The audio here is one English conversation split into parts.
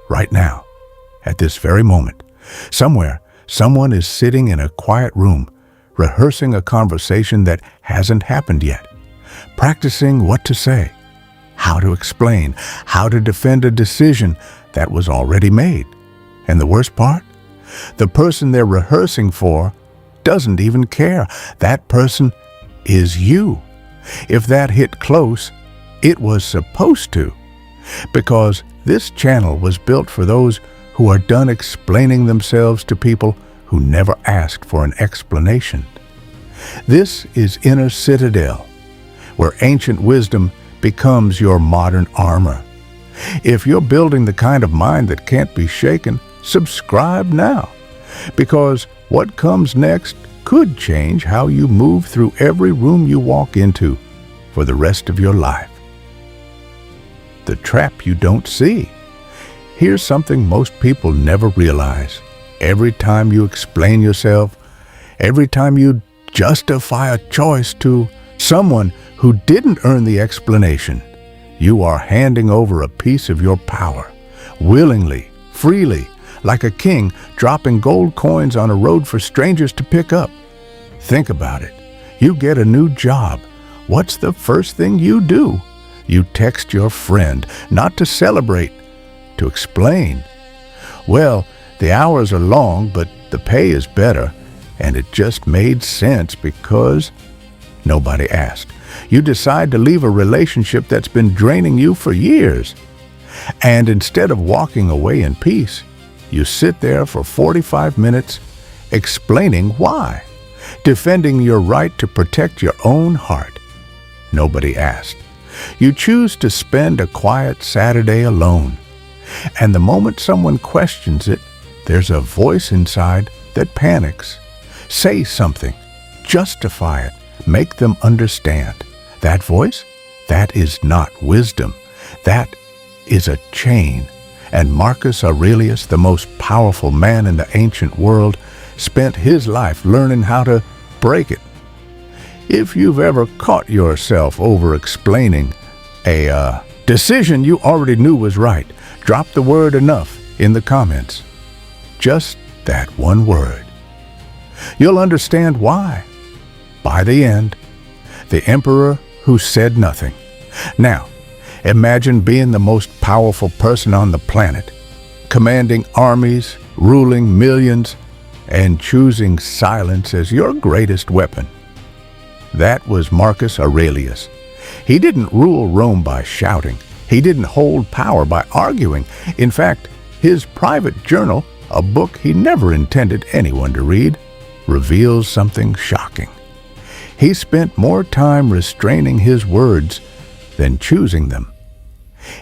right now, at this very moment. Somewhere, someone is sitting in a quiet room, rehearsing a conversation that hasn't happened yet, practicing what to say, how to explain, how to defend a decision that was already made. And the worst part? The person they're rehearsing for doesn't even care. That person is you. If that hit close, it was supposed to, because this channel was built for those who are done explaining themselves to people who never asked for an explanation. This is Inner Citadel, where ancient wisdom becomes your modern armor. If you're building the kind of mind that can't be shaken, subscribe now, because what comes next could change how you move through every room you walk into for the rest of your life. The trap you don't see. Here's something most people never realize. Every time you explain yourself, every time you justify a choice to someone who didn't earn the explanation, you are handing over a piece of your power, willingly, freely, like a king dropping gold coins on a road for strangers to pick up. Think about it. You get a new job. What's the first thing you do? You text your friend, not to celebrate, to explain. Well, the hours are long, but the pay is better, and it just made sense because nobody asked. You decide to leave a relationship that's been draining you for years. And instead of walking away in peace, you sit there for 45 minutes explaining why, defending your right to protect your own heart. Nobody asked. You choose to spend a quiet Saturday alone. And the moment someone questions it, there's a voice inside that panics. Say something. Justify it. Make them understand. That voice? That is not wisdom. That is a chain. And Marcus Aurelius, the most powerful man in the ancient world, spent his life learning how to break it. If you've ever caught yourself over-explaining a decision you already knew was right, drop the word enough in the comments. Just that one word. You'll understand why. By the end, the emperor who said nothing. Now, imagine being the most powerful person on the planet, commanding armies, ruling millions, and choosing silence as your greatest weapon. That was Marcus Aurelius. He didn't rule Rome by shouting. He didn't hold power by arguing. In fact, his private journal, a book he never intended anyone to read, reveals something shocking. He spent more time restraining his words than choosing them.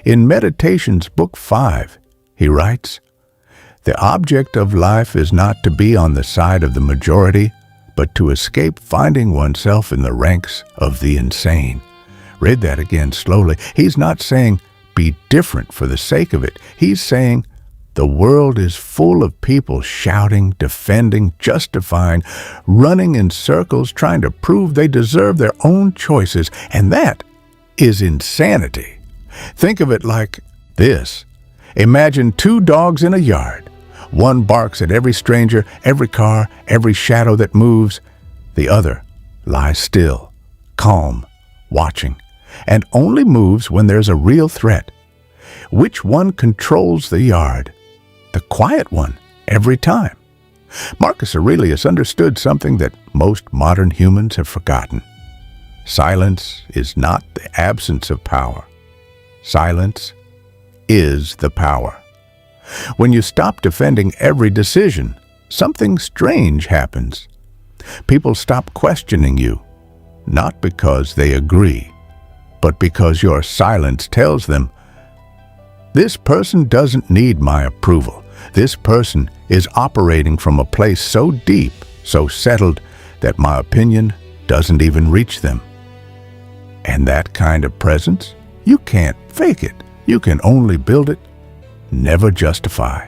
In Meditations, Book 5, he writes, "The object of life is not to be on the side of the majority, but to escape finding oneself in the ranks of the insane." Read that again slowly. He's not saying be different for the sake of it. He's saying the world is full of people shouting, defending, justifying, running in circles trying to prove they deserve their own choices, and that is insanity. Think of it like this. Imagine two dogs in a yard. One barks at every stranger, every car, every shadow that moves. The other lies still, calm, watching, and only moves when there's a real threat. Which one controls the yard? The quiet one, every time. Marcus Aurelius understood something that most modern humans have forgotten. Silence is not the absence of power. Silence is the power. When you stop defending every decision, something strange happens. People stop questioning you, not because they agree, but because your silence tells them, this person doesn't need my approval. This person is operating from a place so deep, so settled, that my opinion doesn't even reach them. And that kind of presence, you can't fake it. You can only build it, never justify.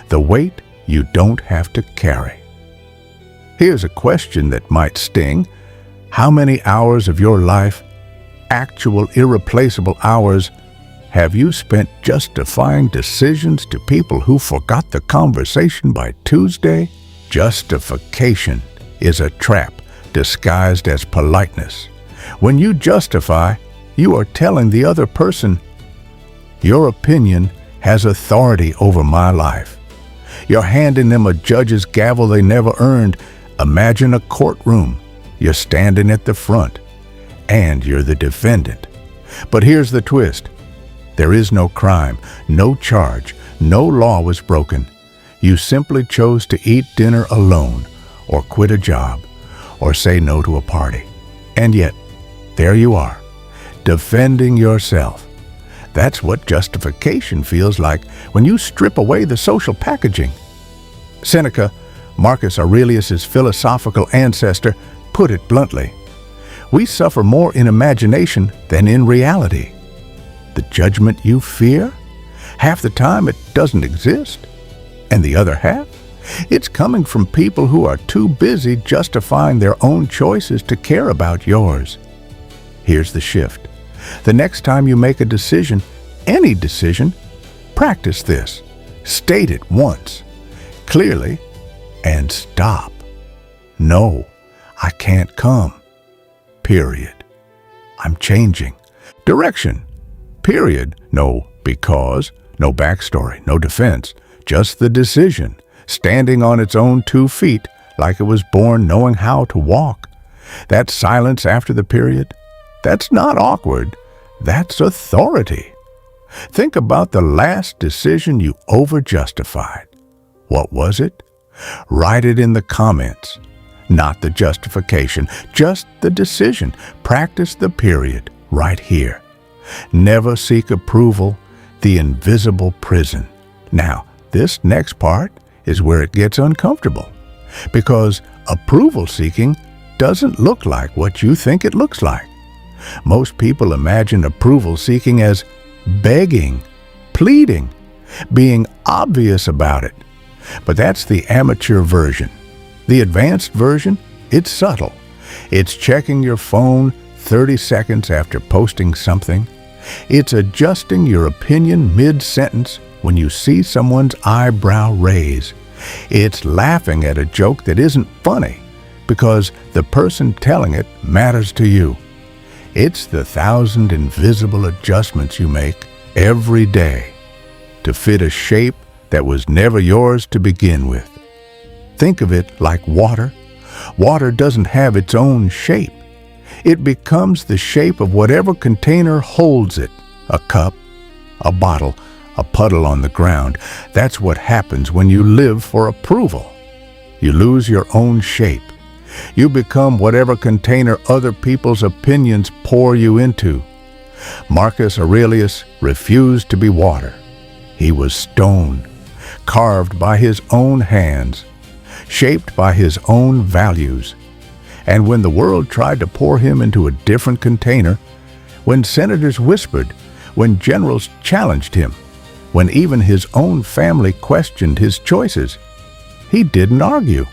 The weight you don't have to carry. Here's a question that might sting. How many hours of your life, actual irreplaceable hours, Have you spent justifying decisions to people who forgot the conversation by Tuesday? Justification is a trap disguised as politeness. When you justify, you are telling the other person, your opinion has authority over my life. You're handing them a judge's gavel they never earned. Imagine a courtroom. You're standing at the front, and you're the defendant. But here's the twist. There is no crime, no charge, no law was broken. You simply chose to eat dinner alone, or quit a job, or say no to a party. And yet, there you are, defending yourself. That's what justification feels like when you strip away the social packaging. Seneca, Marcus Aurelius' philosophical ancestor, put it bluntly. We suffer more in imagination than in reality. The judgment you fear, half the time it doesn't exist. And the other half, it's coming from people who are too busy justifying their own choices to care about yours. Here's the shift. The next time you make a decision, any decision, practice this. State it once, clearly, and stop. No, I can't come. Period. I'm changing. Direction. Period. No because, no backstory, no defense, just the decision, standing on its own 2 feet like it was born knowing how to walk. That silence after the period, that's not awkward, that's authority. Think about the last decision you over-justified. What was it? Write it in the comments. Not the justification, just the decision. Practice the period right here. Never seek approval, the invisible prison. Now, this next part is where it gets uncomfortable, because approval seeking doesn't look like what you think it looks like. Most people imagine approval seeking as begging, pleading, being obvious about it. But that's the amateur version. The advanced version, it's subtle. It's checking your phone 30 seconds after posting something. It's adjusting your opinion mid-sentence when you see someone's eyebrow raise. It's laughing at a joke that isn't funny because the person telling it matters to you. It's the 1,000 invisible adjustments you make every day to fit a shape that was never yours to begin with. Think of it like water. Water doesn't have its own shape. It becomes the shape of whatever container holds it. A cup, a bottle, a puddle on the ground. That's what happens when you live for approval. You lose your own shape. You become whatever container other people's opinions pour you into. Marcus Aurelius refused to be water. He was stone, carved by his own hands, shaped by his own values. And when the world tried to pour him into a different container, when senators whispered, when generals challenged him, when even his own family questioned his choices, he didn't argue.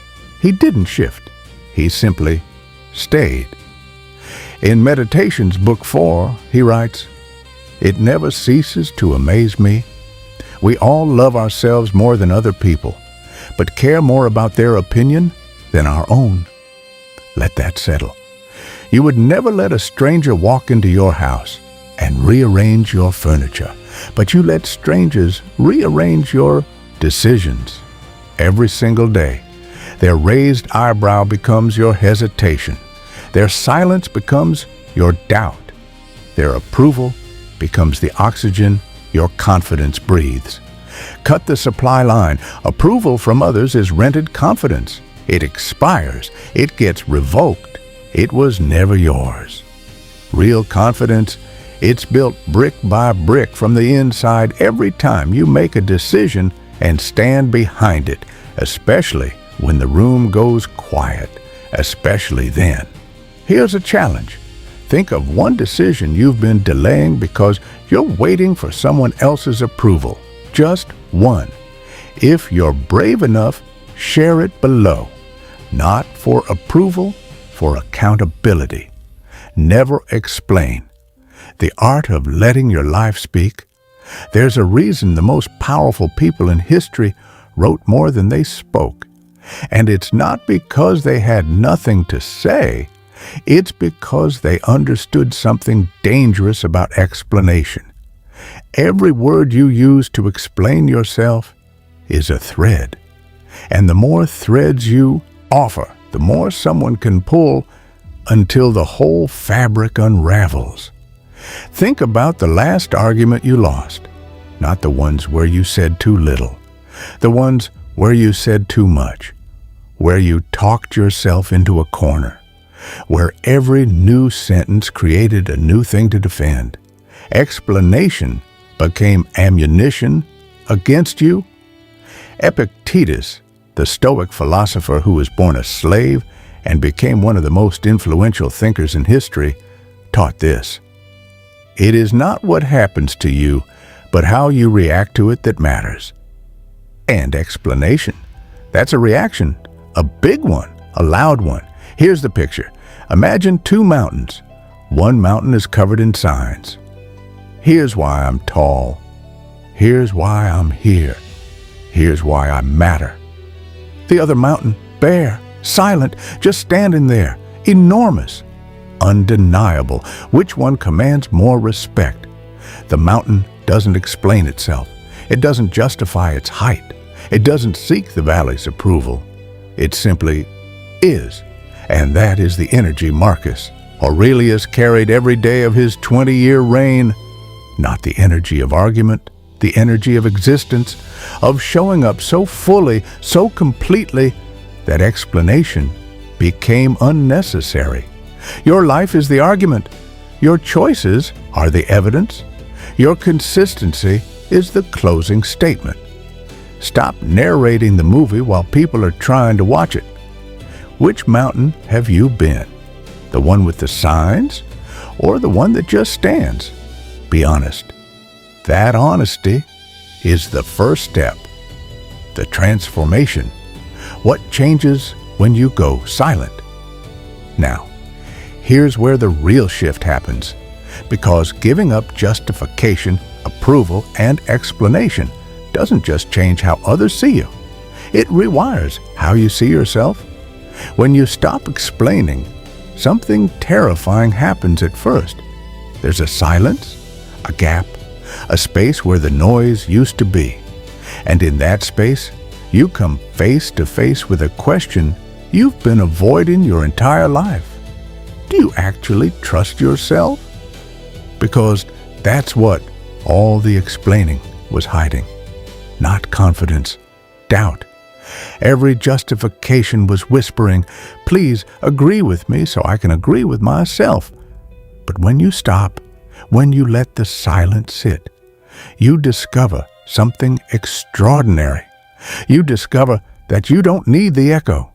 He didn't shift. He simply stayed. In Meditations, Book 4, he writes, "It never ceases to amaze me. We all love ourselves more than other people, but care more about their opinion than our own." Let that settle. You would never let a stranger walk into your house and rearrange your furniture, but you let strangers rearrange your decisions. Every single day, their raised eyebrow becomes your hesitation. Their silence becomes your doubt. Their approval becomes the oxygen your confidence breathes. Cut the supply line. Approval from others is rented confidence. It expires. It gets revoked. It was never yours. Real confidence, it's built brick by brick from the inside every time you make a decision and stand behind it, especially when the room goes quiet, especially then. Here's a challenge. Think of one decision you've been delaying because you're waiting for someone else's approval. Just one. If you're brave enough, share it below. Not for approval, for accountability. Never explain. The art of letting your life speak. There's a reason the most powerful people in history wrote more than they spoke. And it's not because they had nothing to say. It's because they understood something dangerous about explanation. Every word you use to explain yourself is a thread. And the more threads you offer, the more someone can pull until the whole fabric unravels. Think about the last argument you lost, not the ones where you said too little, the ones where you said too much, where you talked yourself into a corner, where every new sentence created a new thing to defend. Explanation became ammunition against you. Epictetus, the Stoic philosopher who was born a slave and became one of the most influential thinkers in history, taught this: it is not what happens to you, but how you react to it that matters. And explanation, that's a reaction, a big one, a loud one. Here's the picture. Imagine two mountains. One mountain is covered in signs. Here's why I'm tall. Here's why I'm here. Here's why I matter. The other mountain, bare, silent, just standing there, enormous, undeniable. Which one commands more respect? The mountain doesn't explain itself. It doesn't justify its height. It doesn't seek the valley's approval. It simply is. And that is the energy Marcus Aurelius carried every day of his 20-year reign. Not the energy of argument, the energy of existence, of showing up so fully, so completely, that explanation became unnecessary. Your life is the argument. Your choices are the evidence. Your consistency is the closing statement. Stop narrating the movie while people are trying to watch it. Which mountain have you been? The one with the signs or the one that just stands? Be honest. That honesty is the first step. The transformation. What changes when you go silent? Now, here's where the real shift happens. Because giving up justification, approval, and explanation doesn't just change how others see you. It rewires how you see yourself. When you stop explaining, something terrifying happens at first. There's a silence, a gap, a space where the noise used to be. And in that space, you come face to face with a question you've been avoiding your entire life. Do you actually trust yourself? Because that's what all the explaining was hiding. Not confidence, doubt. Every justification was whispering, please agree with me so I can agree with myself. But when you stop, when you let the silence sit, you discover something extraordinary. You discover that you don't need the echo.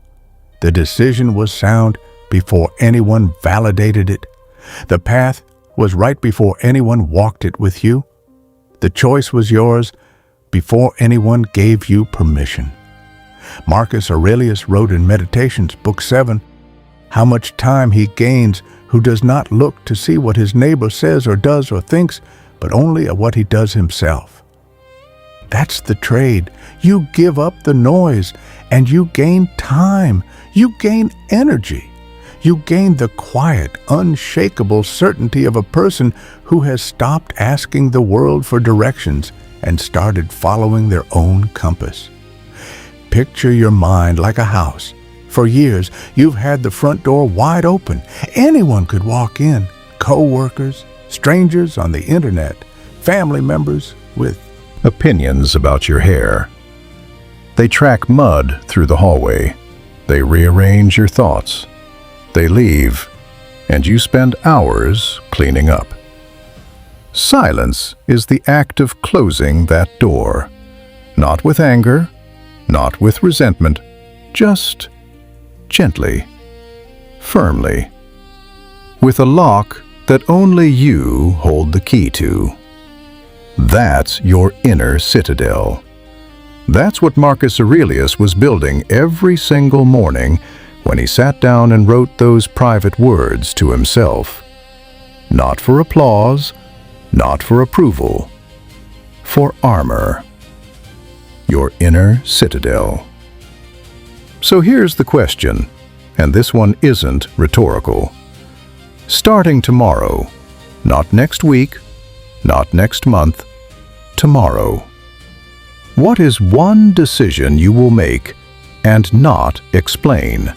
The decision was sound before anyone validated it. The path was right before anyone walked it with you. The choice was yours before anyone gave you permission. Marcus Aurelius wrote in Meditations, Book 7, how much time he gains who does not look to see what his neighbor says or does or thinks, but only at what he does himself. That's the trade. You give up the noise and you gain time. You gain energy. You gain the quiet, unshakable certainty of a person who has stopped asking the world for directions and started following their own compass. Picture your mind like a house. For years, you've had the front door wide open. Anyone could walk in. Co-workers, strangers on the internet, family members with opinions about your hair. They track mud through the hallway. They rearrange your thoughts. They leave, and you spend hours cleaning up. Silence is the act of closing that door. Not with anger, not with resentment, just gently, firmly, with a lock that only you hold the key to. That's your inner citadel. That's what Marcus Aurelius was building every single morning when he sat down and wrote those private words to himself. Not for applause, not for approval, for armor. Your inner citadel. So here's the question, and this one isn't rhetorical. Starting tomorrow, not next week, not next month, tomorrow. What is one decision you will make and not explain?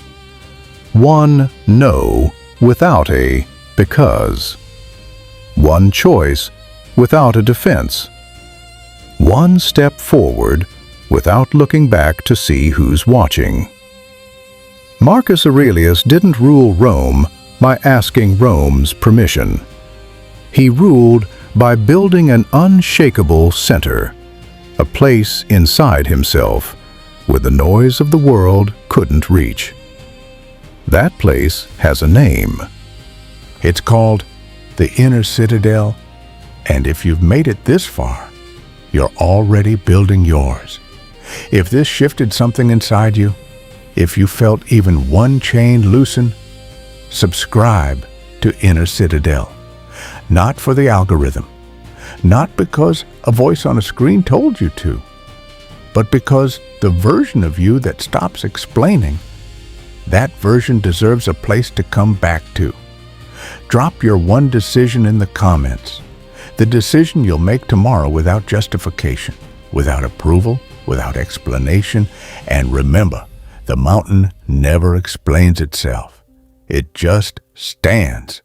One no without a because. One choice without a defense. One step forward without looking back to see who's watching. Marcus Aurelius didn't rule Rome by asking Rome's permission. He ruled by building an unshakable center, a place inside himself where the noise of the world couldn't reach. That place has a name. It's called the inner citadel, and if you've made it this far, you're already building yours. If this shifted something inside you, if you felt even one chain loosen, subscribe to Inner Citadel. Not for the algorithm, not because a voice on a screen told you to, but because the version of you that stops explaining, that version deserves a place to come back to. Drop your one decision in the comments. The decision you'll make tomorrow without justification, without approval, without explanation, and remember, the mountain never explains itself. It just stands.